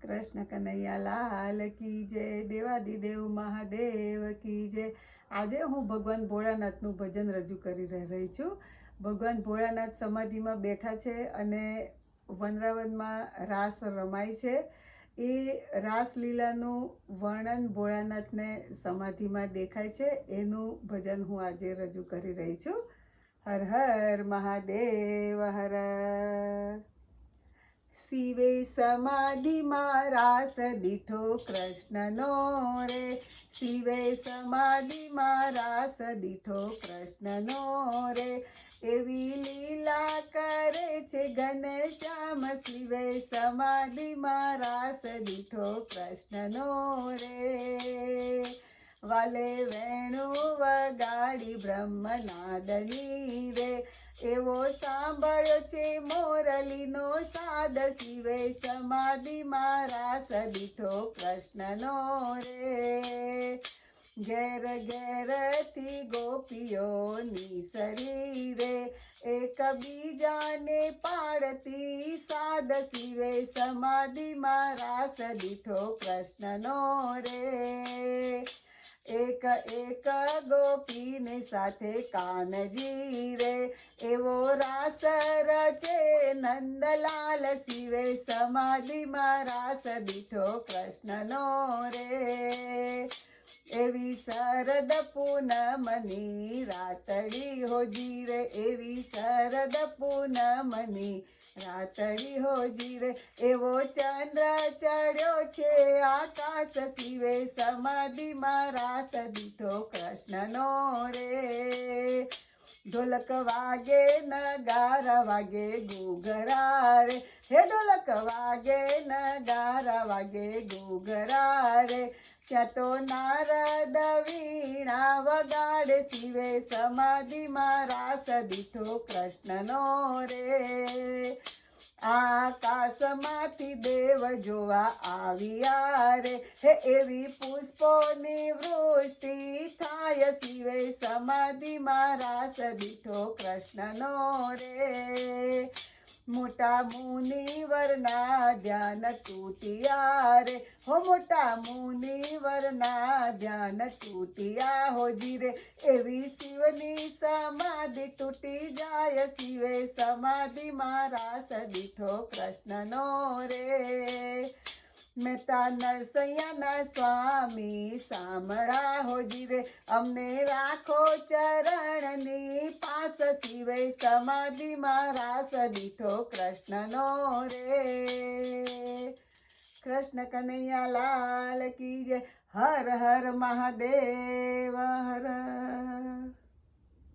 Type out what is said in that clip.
કૃષ્ણ કનૈયા લાલ કી જય, દેવાદિદેવ મહાદેવ કી જય। આજે હું ભગવાન ભોળાનાથનું ભજન રજૂ કરી રહી છું। ભગવાન ભોળાનાથ સમાધિમાં બેઠા છે અને વનરાવનમાં રાસ રમાય છે। એ રાસલીલાનું વર્ણન ભોળાનાથને સમાધિમાં દેખાય છે, એનું ભજન હું આજે રજૂ કરી રહી છું। હર હર મહાદેવ હર। શિવે સમાધિમાં રાસ દીઠો કૃષ્ણનો રે, શિવે સમાધિમાં રાસ દીઠો કૃષ્ણનો રે। એવી લીલા કરે છે ઘનશ્યામ, શિવે સમાધિમાં રાસ દીઠો કૃષ્ણનો રે। વાલે વેણું વગાડી બ્રહ્મનાદની રે, એવો સાંભળ્યો છે મોરલીનો સાદ, શિવે સમાધિમાં રાસ દીઠો કૃષ્ણનો રે। ઘેર ઘેરથી ગોપીઓ નિસરી રે, એકબીજાને પાડતી સાદ, શિવે સમાધિમાં રાસ દીઠો કૃષ્ણનો રે। એક એક ગોપીને સાથે કાનજી રે, એવો રાસ રચે નંદલાલ, શિવે સમાધિમાં રાસ દીઠો કૃષ્ણનો રે। એવી શરદ પૂનમની રાતડી હોજી રે, એવી શરદ પૂનમની રાતડી હોજી રે, એવો ચંદ્ર ચડ્યો છે આકાશ, શિવે સમાધિમાં રાસ દીઠો કૃષ્ણનો રે। ઢોલક વાગે નગારા વાગે ઘૂઘરા રે, હે ઢોલક વાગે નગારા વાગે ઘૂઘરા રે, ત્યાં તો નારદ વીણા વગાડે, શિવે સમાધિમાં રાસ દીઠો કૃષ્ણનો રે। આકાશમાંથી દેવ જોવા આવ્યા રે, હે એવી પુષ્પોની વૃષ્ટિ થાય, શિવે સમાધિમાં રાસ દીઠો કૃષ્ણનો રે। મોટા મુનિવરના ધ્યાન તૂટ્યા રે, હો મોટા મુનિવરના ધ્યાન તૂટ્યા હોજી રે, એવી શિવની સમાધિ તૂટી જાય, શિવે સમાધિમાં રાસ દીઠો કૃષ્ણનો રે। મહેતા નરસૈયાના સ્વામી સાંભળા હોજી રે, અમને રાખો ચરણની પાસ, શિવે સમાધિમાં રાસ દીઠો કૃષ્ણનો રે। કૃષ્ણ કનૈયા લાલ કી જય, હર હર મહાદેવ।